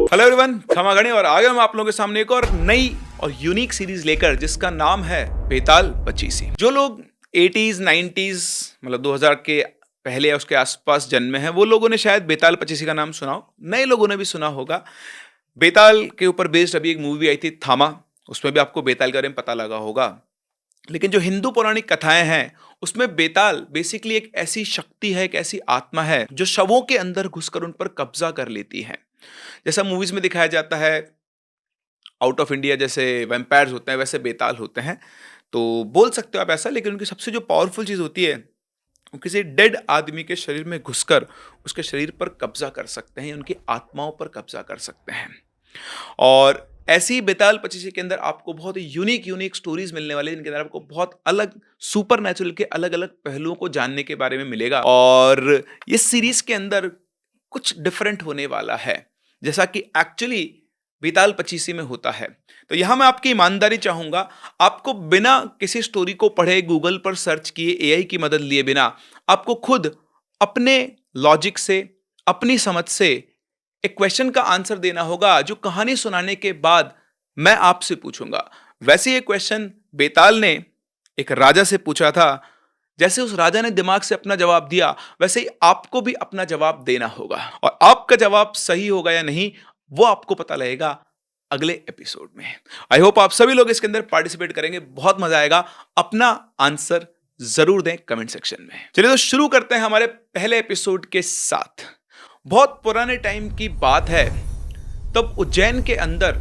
Hello everyone, खमागणी और आ गए हम आप लोगों के सामने एक और नई और यूनिक सीरीज लेकर जिसका नाम है बेताल पचीसी। जो लोग 80s 90s मतलब 2000 के पहले या उसके आसपास जन्मे हैं वो लोगों ने शायद बेताल पचीसी का नाम सुना हो, नए लोगों ने भी सुना होगा। बेताल के ऊपर बेस्ड अभी एक मूवी आई थी थामा, उसमें भी आपको बेताल के बारे में पता लगा होगा। लेकिन जो हिंदू पौराणिक कथाएं हैं उसमें बेताल बेसिकली एक ऐसी शक्ति है, एक ऐसी आत्मा है जो शवों के अंदर घुसकर उन पर कब्जा कर लेती है। जैसा मूवीज में दिखाया जाता है, आउट ऑफ इंडिया जैसे वैम्पायर्स होते हैं वैसे बेताल होते हैं, तो बोल सकते हो आप ऐसा। लेकिन उनकी सबसे जो पावरफुल चीज होती है वो किसी डेड आदमी के शरीर में घुसकर उसके शरीर पर कब्जा कर सकते हैं, उनकी आत्माओं पर कब्जा कर सकते हैं। और ऐसी ही बेताल पचीसी के अंदर आपको बहुत ही यूनिक यूनिक स्टोरीज मिलने वाली है, जिनके अंदर आपको बहुत अलग सुपर नेचुरल के अलग अलग पहलुओं को जानने के बारे में मिलेगा। और इस सीरीज के अंदर कुछ डिफरेंट होने वाला है, जैसा कि एक्चुअली बेताल पचीसी में होता है। तो यहां मैं आपकी ईमानदारी चाहूंगा, आपको बिना किसी स्टोरी को पढ़े, गूगल पर सर्च किए, एआई की मदद लिए बिना आपको खुद अपने लॉजिक से, अपनी समझ से एक क्वेश्चन का आंसर देना होगा जो कहानी सुनाने के बाद मैं आपसे पूछूंगा। वैसे ये क्वेश्चन बेताल ने एक राजा से पूछा था। जैसे उस राजा ने दिमाग से अपना जवाब दिया वैसे ही आपको भी अपना जवाब देना होगा, और आपका जवाब सही होगा या नहीं वो आपको पता लगेगा अगले एपिसोड में। आई होप आप सभी लोग इसके अंदर पार्टिसिपेट करेंगे, बहुत मजा आएगा। अपना आंसर जरूर दें कमेंट सेक्शन में। चलिए तो शुरू करते हैं हमारे पहले एपिसोड के साथ। बहुत पुराने टाइम की बात है, तब उज्जैन के अंदर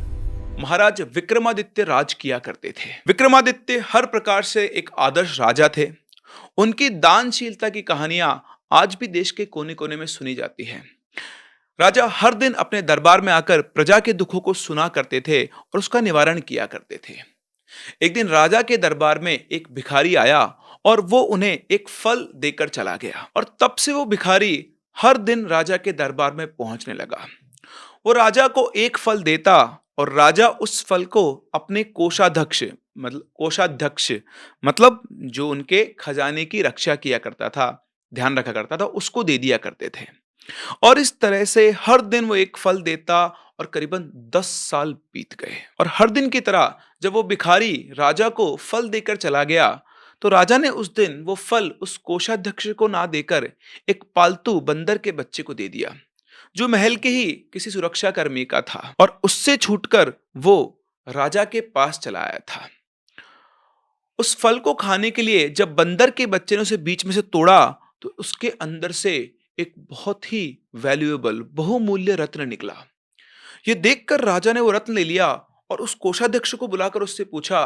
महाराज विक्रमादित्य राज किया करते थे। विक्रमादित्य हर प्रकार से एक आदर्श राजा थे। उनकी दानशीलता की कहानियां आज भी देश के कोने कोने में सुनी जाती हैं। राजा हर दिन अपने दरबार में आकर प्रजा के दुखों को सुना करते थे और उसका निवारण किया करते थे। एक दिन राजा के दरबार में एक भिखारी आया और वो उन्हें एक फल देकर चला गया, और तब से वो भिखारी हर दिन राजा के दरबार में पहुंचने लगा। वो राजा को एक फल देता और राजा उस फल को अपने कोषाध्यक्ष मतलब जो उनके खजाने की रक्षा किया करता था, ध्यान रखा करता था, उसको दे दिया करते थे। और इस तरह से हर दिन वो एक फल देता और करीबन 10 साल बीत गए। और हर दिन की तरह जब वो भिखारी राजा को फल देकर चला गया तो राजा ने उस दिन वो फल उस कोषाध्यक्ष को ना देकर एक पालतू बंदर के बच्चे को दे दिया, जो महल के ही किसी सुरक्षा कर्मी का था। और उससे छूटकर वो राजा के पास चला आया था। उस फल को खाने के लिए जब बंदर के बच्चे ने उसे बीच में से तोड़ा तो उसके अंदर से एक बहुत ही वैल्यूएबल बहुमूल्य रत्न निकला। यह देखकर राजा ने वो रत्न ले लिया और उस कोषाध्यक्ष को बुलाकर उससे पूछा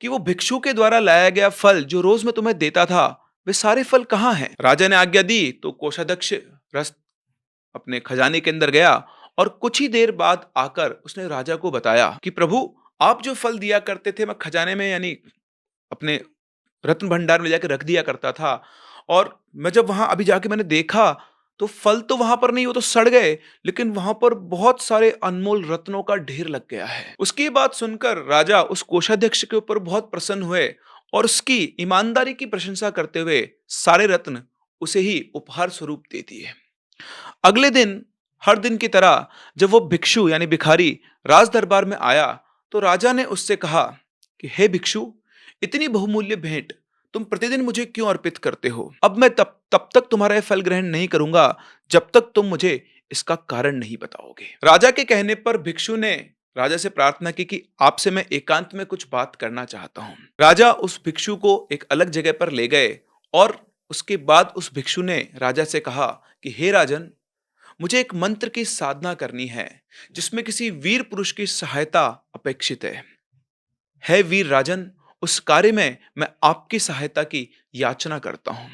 कि वो भिक्षु के द्वारा लाया गया फल जो रोज मैं तुम्हें देता था, वे सारे फल कहाँ हैं? राजा ने आज्ञा दी तो कोषाध्यक्ष रस अपने खजाने के अंदर गया और कुछ ही देर बाद आकर उसने राजा को बताया कि प्रभु, आप जो फल दिया करते थे मैं खजाने में यानी अपने रत्न भंडार में जाकर रख दिया करता था, और मैं जब वहां अभी जाके मैंने देखा तो फल तो वहां पर नहीं, वो तो सड़ गए, लेकिन वहां पर बहुत सारे अनमोल रत्नों का ढेर लग गया है। उसकी बात सुनकर राजा उस कोषाध्यक्ष के ऊपर बहुत प्रसन्न हुए और उसकी ईमानदारी की प्रशंसा करते हुए सारे रत्न उसे ही उपहार स्वरूप दे दिए। अगले दिन हर दिन की तरह जब वो भिक्षु यानी भिखारी राज दरबार में आया तो राजा ने उससे कहा कि हे भिक्षु, इतनी बहुमूल्य भेंट तुम प्रतिदिन मुझे क्यों अर्पित करते हो? अब मैं तब तक तुम्हारा यह फल ग्रहण नहीं करूंगा जब तक तुम मुझे इसका कारण नहीं बताओगे। राजा के कहने पर भिक्षु ने राजा से प्रार्थना की कि आपसे मैं एकांत में कुछ बात करना चाहता हूं। राजा उस भिक्षु को एक अलग जगह पर ले गए और उसके बाद उस भिक्षु ने राजा से कहा कि हे राजन, मुझे एक मंत्र की साधना करनी है जिसमें किसी वीर पुरुष की सहायता अपेक्षित है। हे वीर राजन, उस कार्य में मैं आपकी सहायता की याचना करता हूं।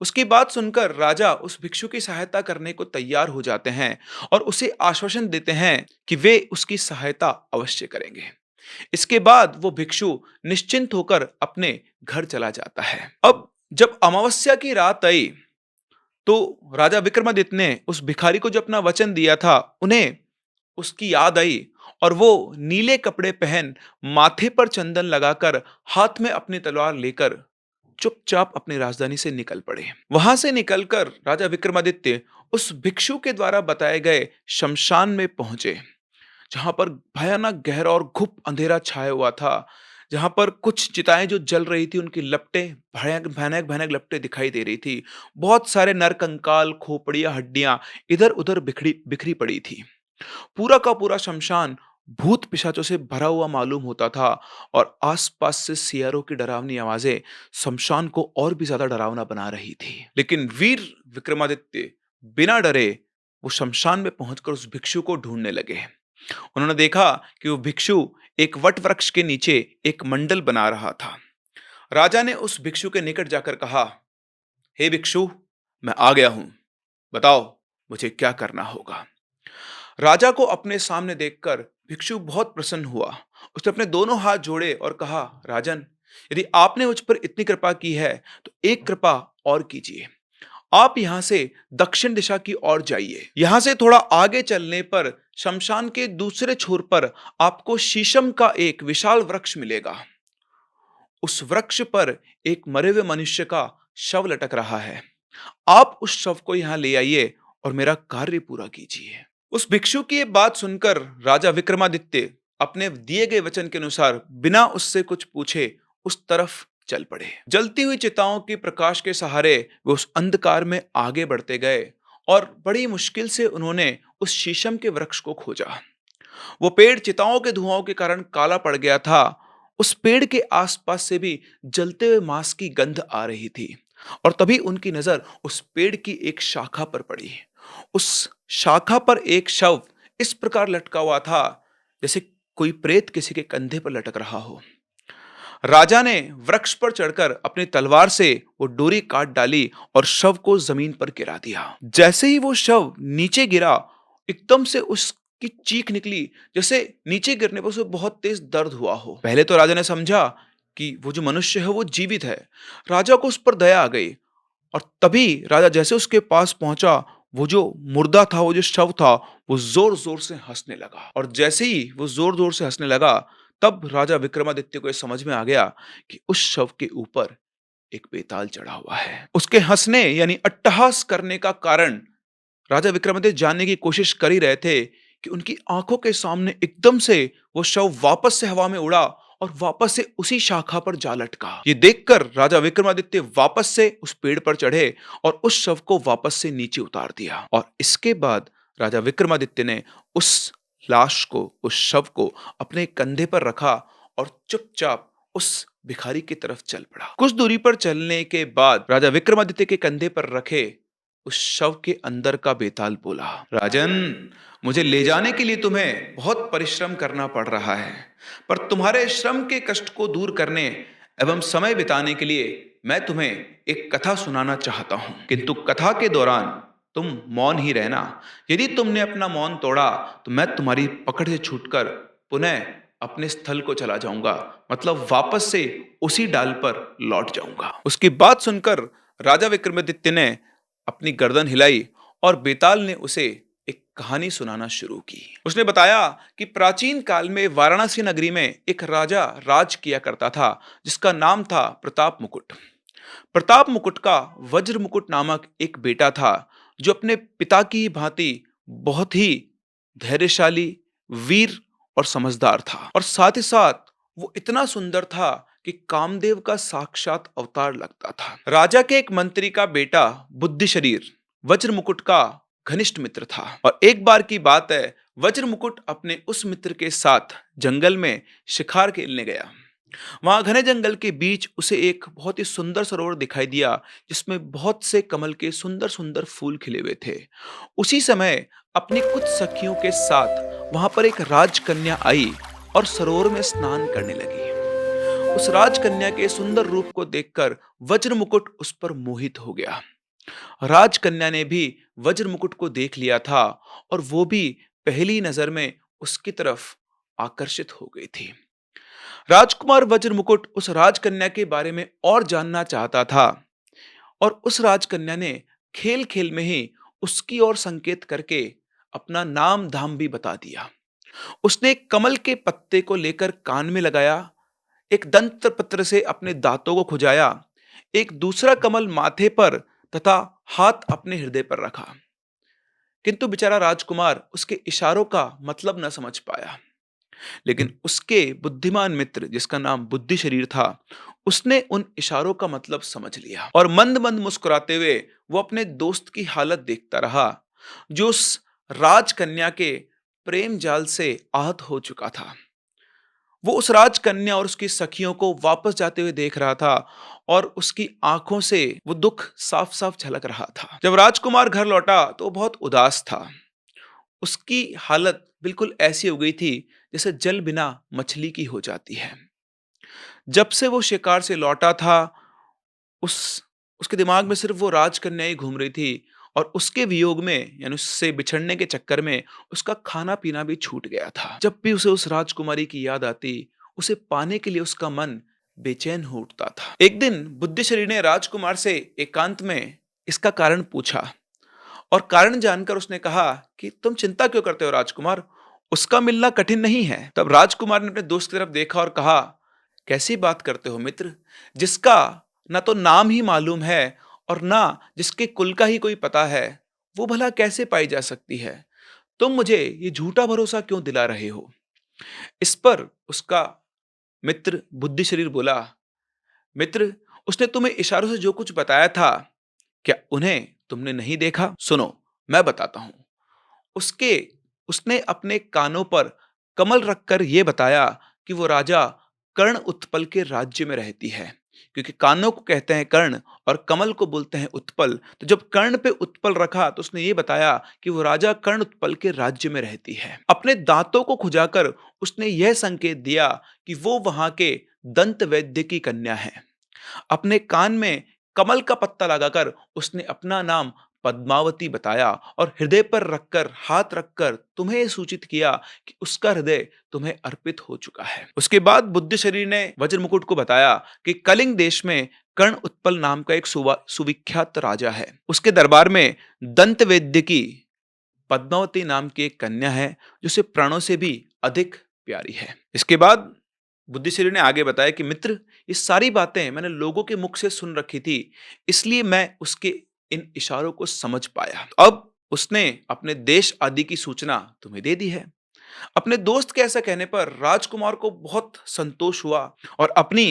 उसकी बात सुनकर राजा उस भिक्षु की सहायता करने को तैयार हो जाते हैं और उसे आश्वासन देते हैं कि वे उसकी सहायता अवश्य करेंगे। इसके बाद वो भिक्षु निश्चिंत होकर अपने घर चला जाता है। अब जब अमावस्या की रात आई तो राजा विक्रमादित्य ने उस भिखारी को जो अपना वचन दिया था उन्हें उसकी याद आई और वो नीले कपड़े पहन, माथे पर चंदन लगाकर, हाथ में अपनी तलवार लेकर चुपचाप अपनी राजधानी से निकल पड़े। वहां से निकलकर राजा विक्रमादित्य उस भिक्षु के द्वारा बताए गए शमशान में पहुंचे, जहां पर भयानक गहरा और घुप अंधेरा छाया हुआ था। जहां पर कुछ चिताएं जो जल रही थी, उनकी लपटें भयानक भयानक भयानक लपटें दिखाई दे रही थी। बहुत सारे नरकंकाल, खोपड़ियां, हड्डियां इधर उधर बिखरी बिखरी पड़ी थी। पूरा का पूरा शमशान भूत पिशाचों से भरा हुआ मालूम होता था, और आसपास से सियारों की डरावनी आवाजें शमशान को और भी ज्यादा डरावना बना रही थी। लेकिन वीर विक्रमादित्य बिना डरे वो शमशान में पहुंचकर उस भिक्षु को ढूंढने लगे। उन्होंने देखा कि वो भिक्षु एक वट वृक्ष के नीचे एक मंडल बना रहा था। राजा ने उस भिक्षु के निकट जाकर कहा, हे भिक्षु, मैं आ गया हूं, बताओ मुझे क्या करना होगा। राजा को अपने सामने देखकर भिक्षु बहुत प्रसन्न हुआ। उसने अपने दोनों हाथ जोड़े और कहा, राजन, यदि आपने मुझ पर इतनी कृपा की है तो एक कृपा और कीजिए। आप यहां से दक्षिण दिशा की ओर जाइए। यहां से थोड़ा आगे चलने पर शमशान के दूसरे छोर पर आपको शीशम का एक विशाल वृक्ष मिलेगा। उस वृक्ष पर एक मरे हुए मनुष्य का शव लटक रहा है। आप उस शव को यहां ले आइए और मेरा कार्य पूरा कीजिए। उस भिक्षु की ये बात सुनकर राजा विक्रमादित्य अपने दिए गए वचन के अनुसार बिना उससे कुछ पूछे उस तरफ चल पड़े। जलती हुई चिताओं के प्रकाश के सहारे वे उस अंधकार में आगे बढ़ते गए, और बड़ी मुश्किल से उन्होंने उस शीशम के वृक्ष को खोजा। वो पेड़ चिताओं के धुआं के कारण काला पड़ गया था। उस पेड़ के आसपास से भी जलते हुए मांस की गंध आ रही थी, और तभी उनकी नजर उस पेड़ की एक शाखा पर पड़ी। उस शाखा पर एक शव इस प्रकार लटका हुआ था जैसे कोई प्रेत किसी के कंधे पर लटक रहा हो। राजा ने वृक्ष पर चढ़कर अपनी तलवार से वो डोरी काट डाली और शव को जमीन पर गिरा दिया। जैसे ही वो शव नीचे गिरा, एकदम से उसकी चीख निकली, जैसे नीचे गिरने पर उसे बहुत तेज दर्द हुआ हो। पहले तो राजा ने समझा कि वो जो मनुष्य है वो जीवित है। राजा को उस पर दया आ गई, और तभी राजा जैसे उसके पास पहुंचा, वो जो मुर्दा था, वो जो शव था, वो जोर जोर से हंसने लगा। और जैसे ही वो जोर जोर से हंसने लगा, तब राजा विक्रमादित्य को यह समझ में आ गया कि उस शव के ऊपर एक बेताल चढ़ा हुआ है। उसके हंसने यानी अट्टहास करने का कारण राजा विक्रमादित्य जानने की कोशिश कर ही रहे थे कि उनकी आंखों के सामने एकदम से वो शव वापस से हवा में उड़ा और वापस से उसी शाखा पर जा लटका। ये देखकर राजा विक्रमादित्य वापस से उस पेड़ पर चढ़े और उस शव को वापस से नीचे उतार दिया। और इसके बाद राजा विक्रमादित्य ने उस लाश को, उस शव को अपने कंधे पर रखा और चुपचाप उस भिखारी की तरफ चल पड़ा। कुछ दूरी पर चलने के बाद राजा विक्रमादित्य के कंधे पर रखे उस शव के अंदर का बेताल बोला, राजन, मुझे ले जाने के लिए तुम्हें बहुत परिश्रम करना पड़ रहा है, पर तुम्हारे श्रम के कष्ट को दूर करने एवं समय बिताने के लिए मैं तुम्हें एक कथा सुनाना चाहता हूं। किंतु कथा के दौरान तुम मौन ही रहना। यदि तुमने अपना मौन तोड़ा तो मैं तुम्हारी पकड़ से छूटकर पुनः अपने स्थल को चला जाऊंगा, मतलब वापस से उसी डाल पर लौट जाऊंगा। उसकी बात सुनकर राजा विक्रमादित्य ने अपनी गर्दन हिलाई और बेताल ने उसे एक कहानी सुनाना शुरू की। उसने बताया कि प्राचीन काल में वाराणसी नगरी में एक राजा राज किया करता था, जिसका नाम था प्रताप मुकुट। प्रताप मुकुट का वज्र मुकुट नामक एक बेटा था, जो अपने पिता की भांति बहुत ही धैर्यशाली, वीर और समझदार था। और साथ ही साथ वो इतना सुंदर था कि कामदेव का साक्षात अवतार लगता था। राजा के एक मंत्री का बेटा बुद्धि शरीर वज्र मुकुट का घनिष्ठ मित्र था। और एक बार की बात है, वज्र मुकुट अपने उस मित्र के साथ जंगल में शिकार खेलने गया। वहां घने जंगल के बीच उसे एक बहुत ही सुंदर सरोवर दिखाई दिया, जिसमें बहुत से कमल के सुंदर सुंदर फूल खिले हुए थे। उसी समय अपनी कुछ सखियों के साथ वहां पर एक राजकन्या आई और सरोवर में स्नान करने लगी। उस राजकन्या के सुंदर रूप को देखकर वज्र मुकुट उस पर मोहित हो गया। राजकन्या ने भी वज्र मुकुट को देख लिया था, और वो भी पहली नजर में उसकी तरफ आकर्षित हो गई थी। राजकुमार वज्र मुकुट उस राजकन्या के बारे में और जानना चाहता था, और उस राजकन्या ने खेल खेल में ही उसकी ओर संकेत करके अपना नाम धाम भी बता दिया। उसने एक कमल के पत्ते को लेकर कान में लगाया, एक दंत पत्र से अपने दांतों को खुजाया, एक दूसरा कमल माथे पर तथा हाथ अपने हृदय पर रखा। किंतु बेचारा राजकुमार उसके इशारों का मतलब न समझ पाया। लेकिन उसके बुद्धिमान मित्र जिसका नाम बुद्धि शरीर था, उसने उन इशारों का मतलब समझ लिया और मंद मंद मुस्कुराते हुए वो अपने दोस्त की हालत देखता रहा, जो उस राजकन्या के प्रेम जाल से आहत हो चुका था। वो उस राजकन्या और उसकी सखियों को वापस जाते हुए देख रहा था और उसकी आंखों से वो दुख साफ साफ झलक रहा था। जब राजकुमार घर लौटा तो वो बहुत उदास था। उसकी हालत बिल्कुल ऐसी हो गई थी जैसे जल बिना मछली की हो जाती है। जब से वो शिकार से लौटा था, उस उसके दिमाग में सिर्फ वो राजकन्या ही घूम रही थी और उसके वियोग में यानी उससे बिछड़ने के चक्कर में उसका खाना पीना भी छूट गया था। जब भी उसे उस राजकुमारी की याद आती, उसे पाने के लिए उसका मन बेचैन हो उठता था। एक दिन बुद्धिशरी ने राजकुमार से एकांत में इसका कारण पूछा और कारण जानकर उसने कहा कि तुम चिंता क्यों करते हो राजकुमार, उसका मिलना कठिन नहीं है। तब राजकुमार ने अपने दोस्त की तरफ देखा और कहा, कैसी बात करते हो मित्र, जिसका ना तो नाम ही मालूम है और ना जिसके कुल का ही कोई पता है, वो भला कैसे पाई जा सकती है। तुम मुझे ये झूठा भरोसा क्यों दिला रहे हो। इस पर उसका मित्र बुद्धि शरीर बोला, मित्र, उसने तुम्हें इशारों से जो कुछ बताया था, क्या उन्हें तुमने नहीं देखा। सुनो, मैं बताता हूं। उसके उसने अपने कानों पर कमल रखकर यह बताया कि वो राजा कर्ण उत्पल के राज्य में रहती है, क्योंकि कानों को कहते हैं कर्ण और कमल को बोलते हैं उत्पल। तो जब कर्ण पे उत्पल रखा तो उसने ये बताया कि वो राजा कर्ण उत्पल के राज्य में रहती है। अपने दांतों को खुजाकर उसने यह संकेत दिया कि वो वहां के दंत वैद्य की कन्या है। अपने कान में कमल का पत्ता लगाकर उसने अपना नाम पद्मावती बताया और हृदय पर रखकर हाथ रखकर तुम्हें सूचित किया कि उसका हृदय तुम्हें अर्पित हो चुका है। उसके बाद बुद्ध शरीर ने वज्र मुकुट को बताया कि कलिंग देश में कर्ण उत्पल नाम का एक सुविख्यात राजा है। उसके दरबार में दंत वैद्य की पद्मावती नाम की एक कन्या है, जो उसे प्राणों से भी अधिक प्यारी है। इसके बाद बुद्धिशरी ने आगे बताया कि मित्र, ये सारी बातें मैंने लोगों के मुख से सुन रखी थी, इसलिए मैं उसके इन इशारों को समझ पाया। अब उसने अपने देश आदि की सूचना तुम्हें दे दी है। अपने दोस्त के ऐसा कहने पर राजकुमार को बहुत संतोष हुआ और अपनी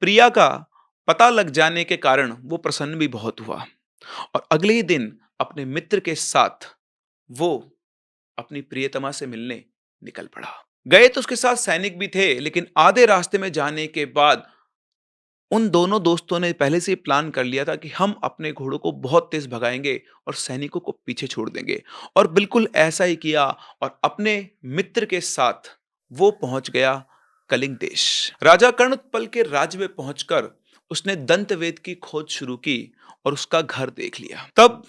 प्रिया का पता लग जाने के कारण वो प्रसन्न भी बहुत हुआ और अगले ही दिन अपने मित्र के साथ वो अपनी प्रियतमा से मिलने निकल पड़ा। गए तो उसके साथ सैनिक भी थे, लेकिन आधे रास्ते में जाने के बाद उन दोनों दोस्तों ने पहले से ही प्लान कर लिया था कि हम अपने घोड़ों को बहुत तेज भगाएंगे और सैनिकों को पीछे छोड़ देंगे। और बिल्कुल ऐसा ही किया और अपने मित्र के साथ वो पहुंच गया कलिंग देश। राजा कर्णोत्पल के राज्य में पहुंचकर उसने दंतवेद की खोज शुरू की और उसका घर देख लिया। तब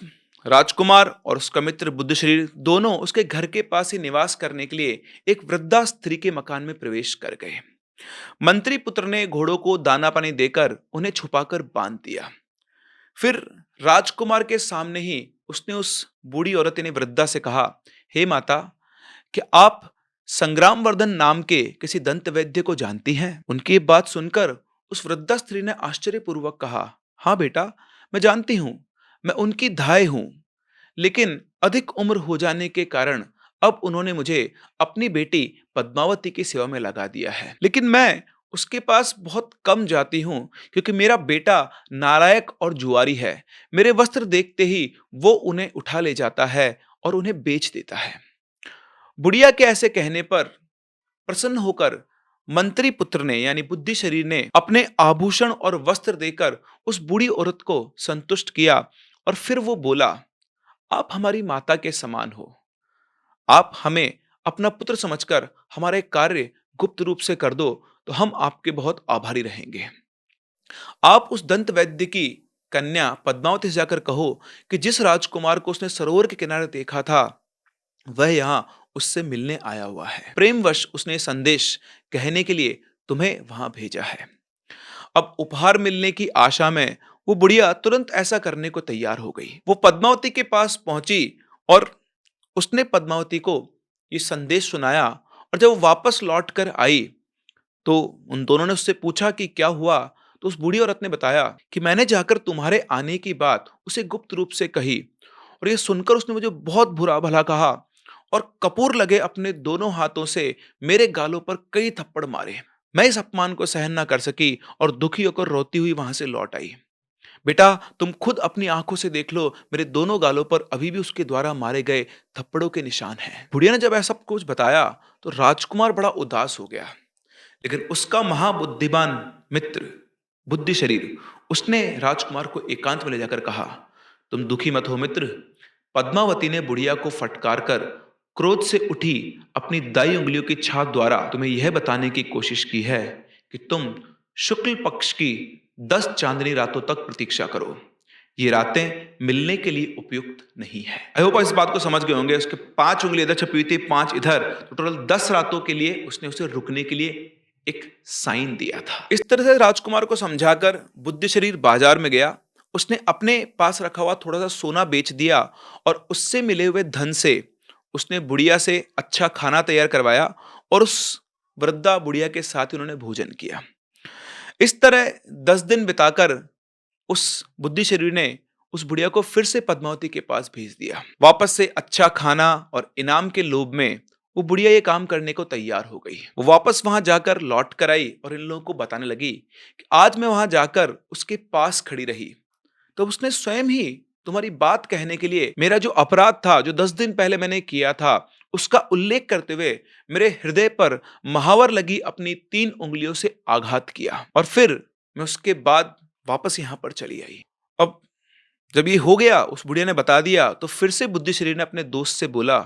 राजकुमार और उसका मित्र बुद्धशरीर दोनों उसके घर के पास ही निवास करने के लिए एक वृद्धा स्त्री के मकान में प्रवेश कर गए। मंत्री पुत्र ने घोड़ों को दाना पानी देकर उन्हें छुपाकर बांध दिया। फिर राजकुमार के सामने ही उसने उस बूढ़ी औरत यानी वृद्धा से कहा, हे माता, क्या आप संग्रामवर्धन नाम के किसी दंत वैद्य को जानती हैं। उनकी ये बात सुनकर उस वृद्धा स्त्री ने आश्चर्यपूर्वक कहा, हाँ बेटा, मैं जानती हूं, मैं उनकी धाय हूं, लेकिन अधिक उम्र हो जाने के कारण अब उन्होंने मुझे अपनी बेटी पद्मावती की सेवा में लगा दिया है। लेकिन मैं उसके पास बहुत कम जाती हूँ, क्योंकि मेरा बेटा नालायक और जुआरी है। मेरे वस्त्र देखते ही वो उन्हें उठा ले जाता है और उन्हें बेच देता है। बुढ़िया के ऐसे कहने पर प्रसन्न होकर मंत्री पुत्र ने यानी बुद्धि शरीर ने अपने आभूषण और वस्त्र देकर उस बूढ़ी औरत को संतुष्ट किया और फिर वो बोला, आप हमारी माता के समान हो। आप हमें अपना पुत्र समझकर हमारे कार्य गुप्त रूप से कर दो तो हम आपके बहुत आभारी रहेंगे। आप उस दंत वैद्य की कन्या पद्मावती से जाकर कहो कि जिस राजकुमार को उसने सरोवर के किनारे देखा था, वह यहाँ उससे मिलने आया हुआ है। प्रेमवश उसने संदेश कहने के लिए तुम्हें वहां भेजा है। अब उपहार मिलने की आशा में वो बुढ़िया तुरंत ऐसा करने को तैयार हो गई। वो पद्मावती के पास पहुंची और उसने पद्मावती को ये संदेश सुनाया और जब वो वापस लौट कर आई तो उन दोनों ने उससे पूछा कि क्या हुआ। तो उस बूढ़ी औरत ने बताया कि मैंने जाकर तुम्हारे आने की बात उसे गुप्त रूप से कही, और ये सुनकर उसने मुझे बहुत बुरा भला कहा और कपूर लगे अपने दोनों हाथों से मेरे गालों पर कई थप्पड़ मारे। मैं इस अपमान को सहन न कर सकी और दुखी होकर रोती हुई वहां से लौट आई। बेटा, तुम खुद अपनी आंखों से देख लो, मेरे दोनों गालों पर अभी भी उसके द्वारा मारे गए थप्पड़ों के निशान हैं। बुढ़िया ने जब ऐसा कुछ बताया तो राजकुमार बड़ा उदास हो गया, लेकिन उसका महाबुद्धिमान मित्र बुद्धि शरीर, उसने राजकुमार को एकांत में ले जाकर कहा, तुम दुखी मत हो मित्र। पद्मावती ने बुढ़िया को फटकार कर क्रोध से उठी अपनी दाई उंगलियों की छाप द्वारा तुम्हें यह बताने की कोशिश की है कि तुम शुक्ल पक्ष की 10 चांदनी रातों तक प्रतीक्षा करो। ये रातें मिलने के लिए उपयुक्त नहीं है। आई होप इस बात को समझ गए होंगे। उसके 5 उंगली इधर छपी हुई थी, 5 इधर, तो टोटल 10 रातों के लिए उसने उसे रुकने के लिए एक साइन दिया था। इस तरह से राजकुमार को समझाकर बुद्धि शरीर बाजार में गया। उसने अपने पास रखा हुआ थोड़ा सा सोना बेच दिया और उससे मिले हुए धन से उसने बुढ़िया से अच्छा खाना तैयार करवाया और उस वृद्धा बुढ़िया के साथ ही उन्होंने भोजन किया। इस तरह 10 दिन बिताकर उस बुद्धि शरीर ने उस बुढ़िया को फिर से पद्मावती के पास भेज दिया। वापस से अच्छा खाना और इनाम के लोभ में वो बुढ़िया ये काम करने को तैयार हो गई। वो वापस वहां जाकर लौट कर आई और इन लोगों को बताने लगी कि आज मैं वहां जाकर उसके पास खड़ी रही, तो उसने स्वयं ही तुम्हारी बात कहने के लिए मेरा जो अपराध था, जो 10 दिन पहले मैंने किया था, उसका उल्लेख करते हुए मेरे हृदय पर महावर लगी अपनी 3 उंगलियों से आघात किया और फिर मैं उसके बाद वापस यहां पर चली आई। अब जब ये हो गया, उस बुढ़िया ने बता दिया, तो फिर से बुद्धि शरीर ने अपने दोस्त से बोला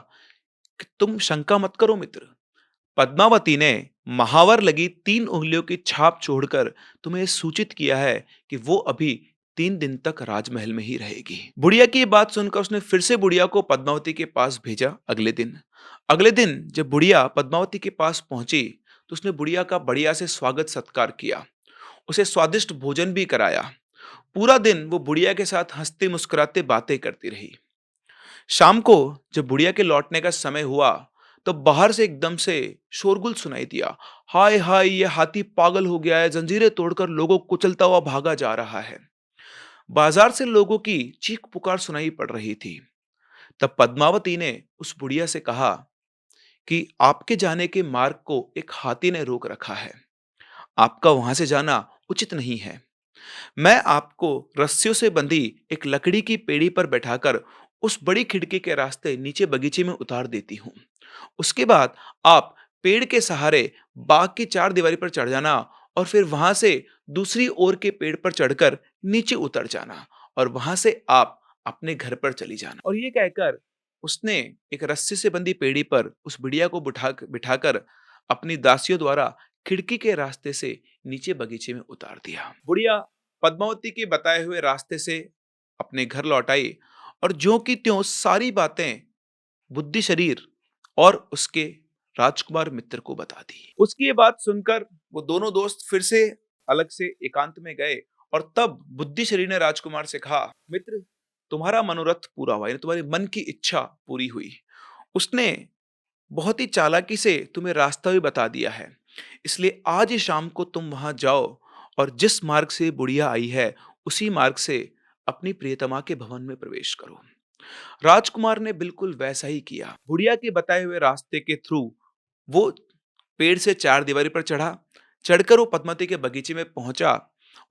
कि तुम शंका मत करो मित्र। पद्मावती ने महावर लगी 3 उंगलियों की छाप छोड़कर तुम्हें यह सूचित किया है कि वो अभी 3 दिन तक राजमहल में ही रहेगी। बुढ़िया की ये बात सुनकर उसने फिर से बुढ़िया को पद्मावती के पास भेजा। अगले दिन जब बुढ़िया पद्मावती के पास पहुंची तो उसने बुढ़िया का बढ़िया से स्वागत सत्कार किया, उसे स्वादिष्ट भोजन भी कराया। पूरा दिन वो बुढ़िया के साथ हंसते मुस्कुराते बातें करती रही। शाम को जब बुढ़िया के लौटने का समय हुआ तो बाहर से एकदम से शोरगुल सुनाई दिया। हाय हाय, ये हाथी पागल हो गया है, जंजीरें तोड़कर लोगों को कुचलता हुआ भागा जा रहा है। बाजार से लोगों की चीख पुकार सुनाई पड़ रही थी। तब पद्मावती ने उस बुढ़िया से कहा कि आपके जाने के मार्ग को एक हाथी ने रोक रखा है, आपका वहां से जाना उचित नहीं है। मैं आपको रस्सियों से बंधी एक लकड़ी की पेड़ी पर बैठाकर उस बड़ी खिड़की के रास्ते नीचे बगीचे में उतार देती हूँ। उसके बाद आप पेड़ के सहारे बाग की 4 दीवारी पर चढ़ जाना और फिर वहां से दूसरी ओर के पेड़ पर चढ़कर नीचे उतर जाना और वहां से आप अपने घर पर चली जाना। और ये कहकर उसने एक रस्सी से बंधी पेड़ी पर उस बुढ़िया को बिठाकर अपनी दासियों द्वारा खिड़की के रास्ते से नीचे बगीचे में उतार दिया। बुढ़िया पद्मावती के बताए हुए रास्ते से अपने घर लौट आई और ज्यों की त्यों सारी बातें बुद्धि शरीर और उसके राजकुमार मित्र को बता दी। उसकी ये बात सुनकर वो दोनों दोस्त फिर से अलग से एकांत में गए और तब बुद्धि शरीर ने राजकुमार से कहा, मित्र, तुम्हारा मनोरथ पूरा हुआ, यानी तुम्हारी मन की इच्छा पूरी हुई। उसने बहुत ही चालाकी से तुम्हें रास्ता भी बता दिया है, इसलिए आज ही शाम को तुम वहां जाओ और जिस मार्ग से बुढ़िया आई है उसी मार्ग से अपनी प्रियतमा के भवन में प्रवेश करो। राजकुमार ने बिल्कुल वैसा ही किया। बुढ़िया के बताए हुए रास्ते के थ्रू वो पेड़ से 4 दीवारी पर चढ़कर वो पद्मावती के बगीचे में पहुंचा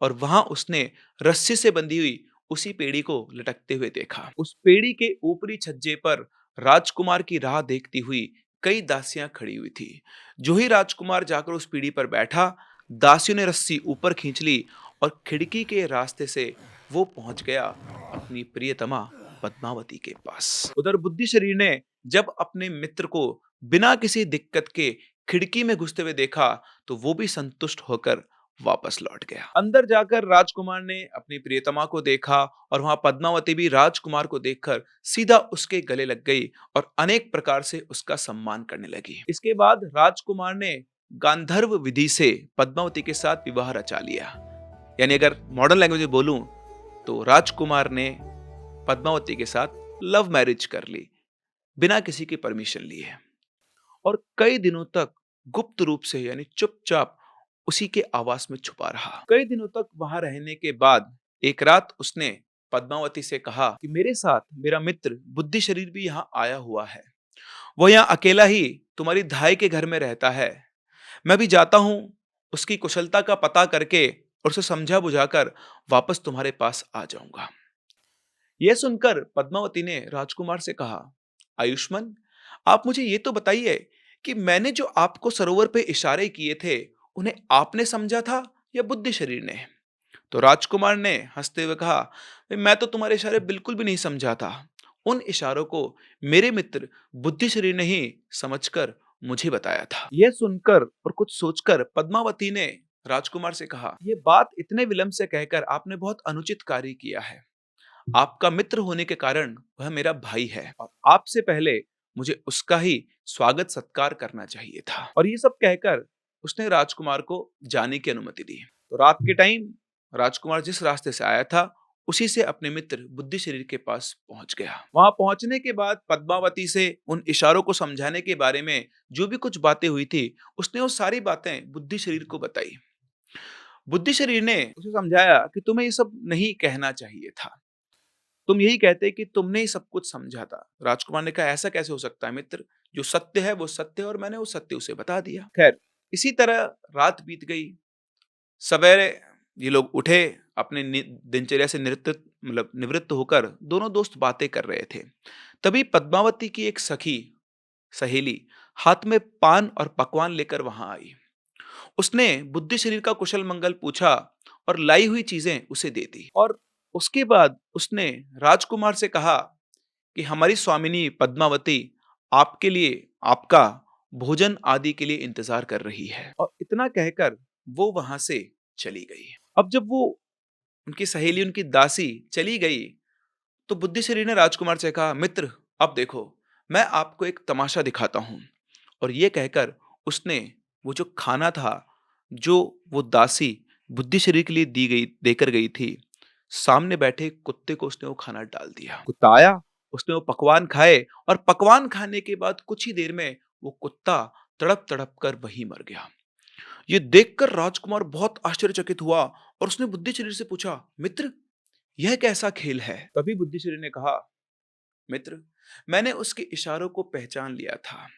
और वहां उसने रस्सी से बंधी हुई उसी पेड़ी को लटकते हुए देखा। उस पेड़ी के ऊपरी छज्जे पर राजकुमार की राह देखती हुई कई दासियां खड़ी हुई थी। जो ही राजकुमार जाकर उस पीढ़ी पर बैठा, दासियों ने रस्सी ऊपर खींच ली और खिड़की के रास्ते से वो पहुंच गया अपनी प्रियतमा पद्मावती के पास। उधर बुद्धि शरीर ने जब अपने मित्र को बिना किसी दिक्कत के खिड़की में घुसते हुए देखा तो वो भी संतुष्ट होकर वापस लौट गया। अंदर जाकर राजकुमार ने अपनी प्रियतमा को देखा और वहां पद्मावती भी राजकुमार को देखकर सीधा उसके गले लग गई और अनेक प्रकार से उसका सम्मान करने लगी। इसके बाद राजकुमार ने गांधर्व विधि से पद्मावती के साथ विवाह रचा लिया। यानी अगर मॉडर्न लैंग्वेज में बोलूं तो राजकुमार ने पद्मावती के साथ लव मैरिज कर ली बिना किसी की परमिशन लिए और कई दिनों तक गुप्त रूप से यानी चुपचाप उसी के आवास में छुपा रहा। कई दिनों तक वहां रहने के बाद एक रात उसने पद्मावती से कहा कि मेरे साथ मेरा मित्र बुद्धि शरीर भी यहाँ आया हुआ है। वो यहाँ अकेला ही तुम्हारी धाई के घर में रहता है। मैं भी जाता हूँ, उसकी कुशलता का पता करके और उसे समझा बुझाकर वापस तुम्हारे पास आ जाऊंगा। यह सुनकर पद्मावती ने राजकुमार से कहा, आयुष्मान, आप मुझे ये तो बताइए कि मैंने जो आपको सरोवर पे इशारे किए थे, उन्हें आपने समझा था या बुद्धि शरीर ने? तो राजकुमार ने हंसते हुए कहा, "भाई, मैं तो तुम्हारे इशारे बिल्कुल भी नहीं समझा था। उन इशारों को मेरे मित्र बुद्धि शरीर ने ही समझकर मुझे बताया था।" यह सुनकर और कुछ सोचकर पद्मावती ने राजकुमार से कहा, यह बात इतने विलंब से कहकर आपने बहुत अनुचित कार्य किया है। आपका मित्र होने के कारण वह मेरा भाई है और आपसे पहले मुझे उसका ही स्वागत सत्कार करना चाहिए था। और ये सब कहकर उसने राजकुमार को जाने की अनुमति दी। तो रात के टाइम राजकुमार जिस रास्ते से आया था, उसी से अपने मित्र बुद्धि शरीर के पास पहुंच गया। वहां पहुंचने के बाद पद्मावती से उन इशारों को समझाने के बारे में जो भी कुछ बातें हुई थी, उसने वो सारी बातें बुद्धि शरीर को बताई। बुद्धि शरीर ने उसे समझाया कि तुम्हें ये सब नहीं कहना चाहिए था, तुम यही कहते कि तुमने ही सब कुछ समझा था। राजकुमार ने कहा, ऐसा कैसे हो सकता है मित्र? जो सत्य है वो सत्य है और मैंने वो सत्य उसे बता दिया। खैर, इसी तरह रात बीत गई। सवेरे ये लोग उठे, अपने दिनचर्या से निवृत्त होकर दोनों दोस्त बातें कर रहे थे। तभी पद्मावती की एक सखी सहेली हाथ में पान और पकवान लेकर वहां आई। उसने बुद्धि शरीर का कुशल मंगल पूछा और लाई हुई चीजें उसे दे दी। और उसके बाद उसने राजकुमार से कहा कि हमारी स्वामिनी पद्मावती आपके लिए, आपका भोजन आदि के लिए इंतजार कर रही है। और इतना कहकर वो वहां से चली गई। अब जब वो उनकी सहेली, उनकी दासी चली गई, तो बुद्धि शरीर ने राजकुमार से कहा, मित्र, अब देखो, मैं आपको एक तमाशा दिखाता हूं। और ये कहकर उसने वो जो खाना था, जो वो दासी बुद्धि शरीर के लिए दी गई, देकर गई थी, सामने बैठे कुत्ते को उसने वो खाना डाल दिया। कुत्ता आया, उसने वो पकवान खाए और पकवान खाने के बाद कुछ ही देर में वो कुत्ता तड़प तड़प कर वहीं मर गया। ये देखकर राजकुमार बहुत आश्चर्यचकित हुआ और उसने बुद्धि शरीर से पूछा, मित्र, यह कैसा खेल है? तभी बुद्धि शरीर ने कहा, मित्र, मैंने उसके इशारों को पहचान लिया था,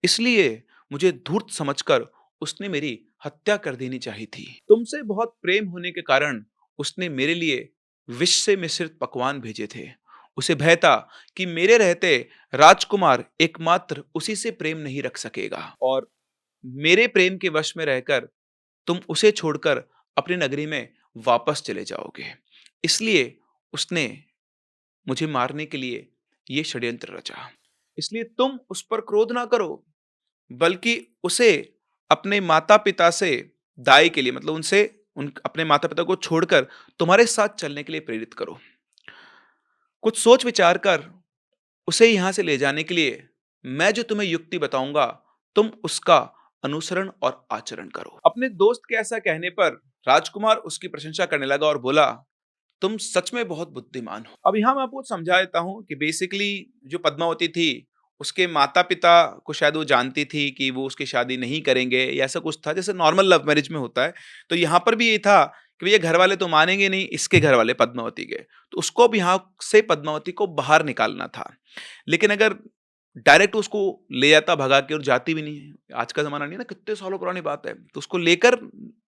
इसलिए मुझे धूर्त समझकर उसने मेरी हत्या कर देनी चाहिए थी। तुमसे बहुत प्रेम होने के कारण उसने मेरे लिए विष से मिश्रित पकवान भेजे थे। उसे भय था कि मेरे रहते राजकुमार एकमात्र उसी से प्रेम नहीं रख सकेगा और मेरे प्रेम के वश में रहकर तुम उसे छोड़कर अपनी नगरी में वापस चले जाओगे। इसलिए उसने मुझे मारने के लिए ये षड्यंत्र रचा। इसलिए तुम उस पर क्रोध ना करो, बल्कि उसे अपने माता-पिता से दाई के लिए, मतलब उनसे उन अपने माता-पिता को छोड़कर तुम्हारे साथ चलने के लिए प्रेरित करो। कुछ सोच विचार कर उसे यहाँ से ले जाने के लिए मैं जो तुम्हें युक्ति बताऊंगा, तुम उसका अनुसरण और आचरण करो। अपने दोस्त के ऐसा कहने पर राजकुमार उसकी प्रशंसा करने लगा और बोला, तुम सच में बहुत बुद्धिमान हो। अब यहाँ मैं आपको समझा देता हूँ कि बेसिकली जो पद्मावती थी, उसके माता-पिता को शायद वो जानती थी कि वो उसकी शादी नहीं करेंगे या ऐसा कुछ था, जैसे नॉर्मल लव मैरिज में होता है। तो यहाँ पर भी ये था कि भैया घर वाले तो मानेंगे नहीं, इसके घर वाले पद्मावती के। तो उसको अब यहाँ से पद्मावती को बाहर निकालना था। लेकिन अगर डायरेक्ट उसको ले जाता भगा के, और जाती भी नहीं है, आज का ज़माना नहीं है ना, कितने सालों पुरानी बात है। तो उसको लेकर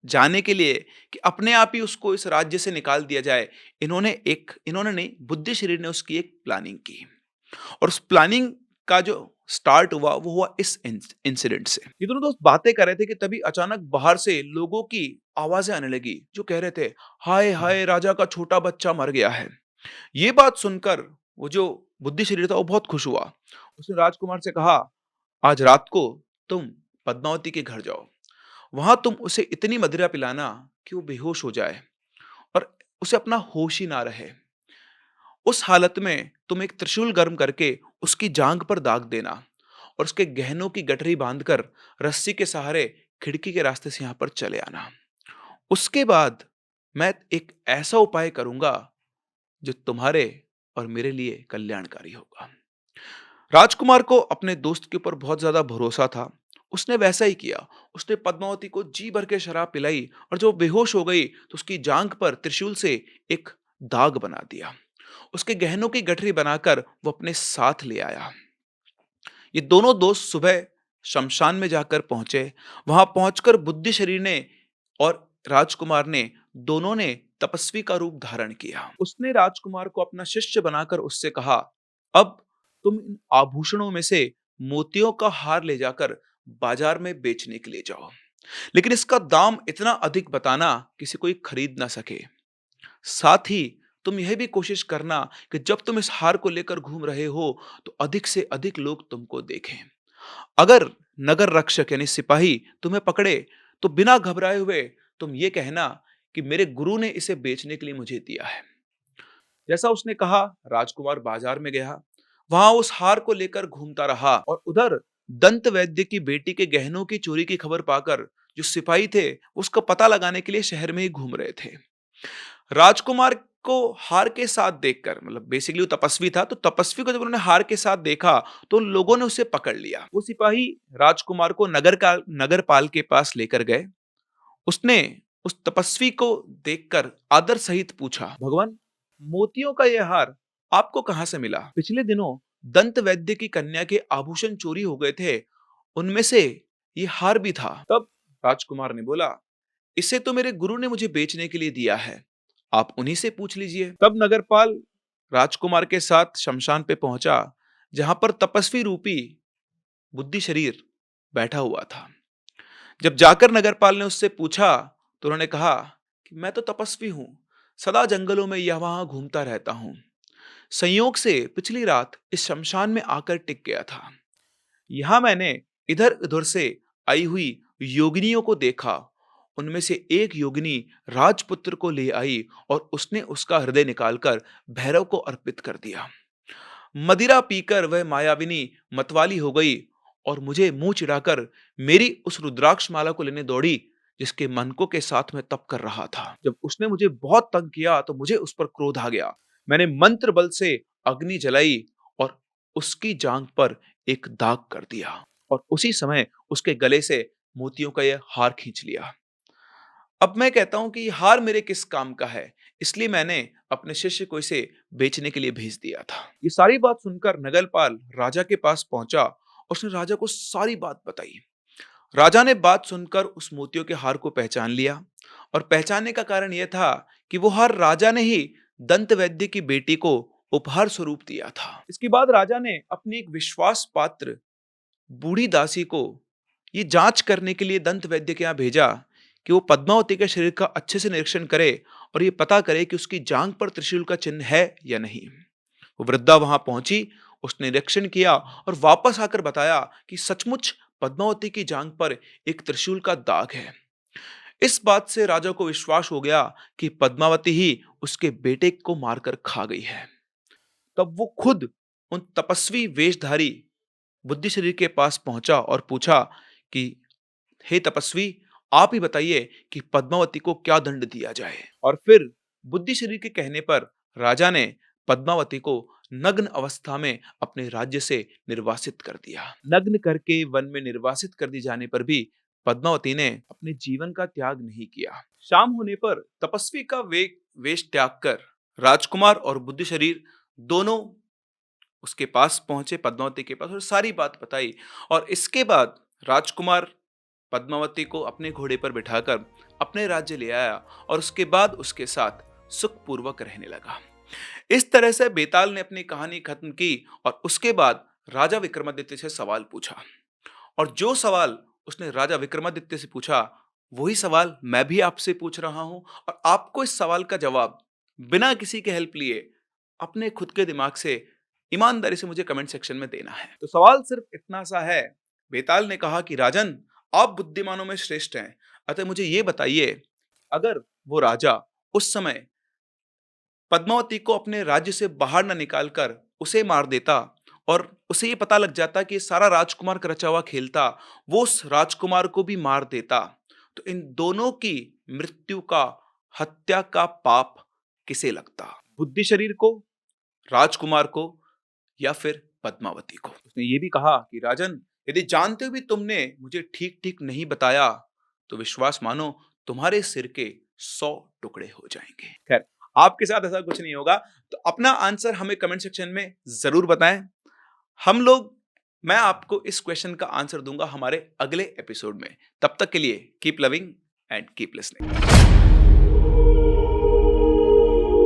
जाने के लिए कि अपने आप ही उसको इस राज्य से निकाल दिया जाए, इन्होंने नहीं, बुद्धि शरीर ने उसकी एक प्लानिंग की। और उस प्लानिंग का जो स्टार्ट हुआ वो हुआ इस इंसिडेंट से। ये दोनों दोस्त बातें कर रहे थे कि तभी अचानक बाहर से लोगों की आवाजें आने लगी, जो कह रहे थे, हाय हाय, राजा का छोटा बच्चा मर गया है। ये बात सुनकर वो जो बुद्धि शरीर था वो बहुत खुश हुआ। उसने राजकुमार से कहा, आज रात को तुम पद्मावती के घर जाओ, वहां तुम उसे इतनी मदिरा पिलाना कि वो बेहोश हो जाए और उसे अपना होश ही ना रहे। उस हालत में तुम एक त्रिशूल गर्म करके उसकी जांघ पर दाग देना और उसके गहनों की गठरी बांधकर रस्सी के सहारे खिड़की के रास्ते से यहां पर चले आना। उसके बाद मैं एक ऐसा उपाय करूंगा जो तुम्हारे और मेरे लिए कल्याणकारी होगा। राजकुमार को अपने दोस्त के ऊपर बहुत ज्यादा भरोसा था उसने वैसा ही किया। उसने पद्मावती को जी भर के शराब पिलाई और जब वो बेहोश हो गई तो उसकी जांघ पर त्रिशूल से एक दाग बना दिया। उसके गहनों की गठरी बनाकर वो अपने साथ ले आया। ये दोनों दोस्त सुबह शमशान में जाकर पहुंचे। वहां पहुंचकर बुद्धि शरीर ने और राजकुमार ने दोनों ने तपस्वी का रूप धारण किया। उसने राजकुमार को अपना शिष्य बनाकर उससे कहा, अब तुम इन आभूषणों में से मोतियों का हार ले जाकर बाजार में बेचने के लिए जाओ, लेकिन इसका दाम इतना अधिक बताना किसी कोई खरीद ना सके। साथ ही तुम यह भी कोशिश करना कि जब तुम इस हार को लेकर घूम रहे हो तो अधिक से अधिक लोग तुमको देखें। अगर नगर रक्षक यानी सिपाही तुम्हें पकड़े तो बिना घबराए हुए तुम ये कहना कि मेरे गुरु ने इसे बेचने के लिए मुझे दिया है। जैसा उसने कहा, राजकुमार बाजार में गया। वहां उस हार को लेकर घूमता रहा और उधर दंत वैद्य की बेटी के गहनों की चोरी की खबर पाकर जो सिपाही थे उसका पता लगाने के लिए शहर में ही घूम रहे थे। राजकुमार को हार के साथ देखकर, मतलब बेसिकली वो तपस्वी था, तो तपस्वी को जब उन्होंने हार के साथ देखा तो लोगों ने उसे पकड़ लिया। वो सिपाही राजकुमार को नगरपाल के पास लेकर गए। उसने उस तपस्वी को देखकर आदर सहित पूछा, भगवान, मोतियों का यह हार आपको कहां से मिला? पिछले दिनों दंत वैद्य की कन्या के आभूषण चोरी हो गए थे, उनमें से ये हार भी था। तब राजकुमार ने बोला, इसे तो मेरे गुरु ने मुझे बेचने के लिए दिया है, आप उन्हीं से पूछ लीजिए। तब नगरपाल राजकुमार के साथ शमशान पे पहुंचा, जहां पर तपस्वी रूपी बुद्धि शरीर बैठा हुआ था। जब जाकर नगरपाल ने उससे पूछा तो उन्होंने कहा कि मैं तो तपस्वी हूं, सदा जंगलों में यह वहां घूमता रहता हूं। संयोग से पिछली रात इस शमशान में आकर टिक गया था। यहां मैंने इधर उधर से आई हुई योगिनियों को देखा। उनमें से एक योगिनी राजपुत्र को ले आई और उसने उसका हृदय निकालकर भैरव को अर्पित कर दिया। मदिरा पीकर वह मायाविनी मतवाली हो गई और मुझे मुंह चिढ़ाकर मेरी उस रुद्राक्ष माला को लेने दौड़ी जिसके मनकों के साथ मैं तप कर रहा था। जब उसने मुझे बहुत तंग किया तो मुझे उस पर क्रोध आ गया। मैंने मंत्र बल से अग्नि जलाई और उसकी जांघ पर एक दाग कर दिया और उसी समय उसके गले से मोतियों का यह हार खींच लिया। अब मैं कहता हूं कि ये हार मेरे किस काम का है, इसलिए मैंने अपने शिष्य को इसे बेचने के लिए भेज दिया था। ये सारी बात सुनकर नगरपाल राजा के पास पहुंचा और उसने राजा को सारी बात बताई। राजा ने बात सुनकर उस मोतियों के हार को पहचान लिया और पहचानने का कारण यह था कि वो हार राजा ने ही दंत वैद्य की बेटी को उपहार स्वरूप दिया था। इसके बाद राजा ने अपनी एक विश्वास पात्र बूढ़ी दासी को ये जांच करने के लिए दंत वैद्य के यहाँ भेजा कि वो पद्मावती के शरीर का अच्छे से निरीक्षण करे और ये पता करे कि उसकी जांघ पर त्रिशूल का चिन्ह है या नहीं। वो वृद्धा वहां पहुंची, उसने निरीक्षण किया और वापस आकर बताया कि सचमुच पद्मावती की जांघ पर एक त्रिशूल का दाग है। इस बात से राजा को विश्वास हो गया कि पद्मावती ही उसके बेटे को मारकर खा गई है। तब वो खुद उन तपस्वी वेशधारी बुद्धि शरीर के पास पहुंचा और पूछा कि हे तपस्वी, आप ही बताइए कि पद्मावती को क्या दंड दिया जाए। और फिर बुद्धि शरीर के कहने पर राजा ने पद्मावती को नग्न अवस्था में अपने राज्य से निर्वासित कर दिया। नग्न करके वन में निर्वासित कर दी जाने पर भी पद्मावती ने अपने जीवन का त्याग नहीं किया। शाम होने पर तपस्वी का वेश त्याग कर राजकुमार और बुद्धि शरीर दोनों उसके पास पहुंचे, पद्मावती के पास, और सारी बात बताई। और इसके बाद राजकुमार पद्मावती को अपने घोड़े पर बिठाकर अपने राज्य ले आया और उसके बाद उसके साथ सुखपूर्वक रहने लगा। इस तरह से बेताल ने अपनी कहानी खत्म की और उसके बाद राजा विक्रमादित्य से सवाल पूछा। और जो सवाल उसने राजा विक्रमादित्य से पूछा वही सवाल मैं भी आपसे पूछ रहा हूं और आपको इस सवाल का जवाब बिना किसी के हेल्प लिए अपने खुद के दिमाग से ईमानदारी से मुझे कमेंट सेक्शन में देना है। तो सवाल सिर्फ इतना सा है। बेताल ने कहा कि राजन, आप बुद्धिमानों में श्रेष्ठ हैं, अतः मुझे ये बताइए, अगर वो राजा उस समय पद्मावती को अपने राज्य से बाहर न निकालकर उसे मार देता और उसे ये पता लग जाता कि ये सारा राजकुमार का रचा हुआ खेल था, वो उस राजकुमार को भी मार देता, तो इन दोनों की मृत्यु का, हत्या का पाप किसे लगता? बुद्धि शरीर को, राजकुमार को, या फिर पद्मावती को? उसने ये भी कहा कि राजन, यदि जानते हुए भी तुमने मुझे ठीक-ठीक नहीं बताया, तो विश्वास मानो तुम्हारे सिर के 100 टुकड़े हो जाएँगे। खैर, आपके साथ ऐसा कुछ नहीं होगा, तो अपना आंसर हमें कमेंट सेक्शन में ज़रूर बताएँ। हम लोग मैं आपको इस क्वेश्चन का आंसर दूँगा हमारे अगले एपिसोड में। तब तक के लिए keep loving and keep listening.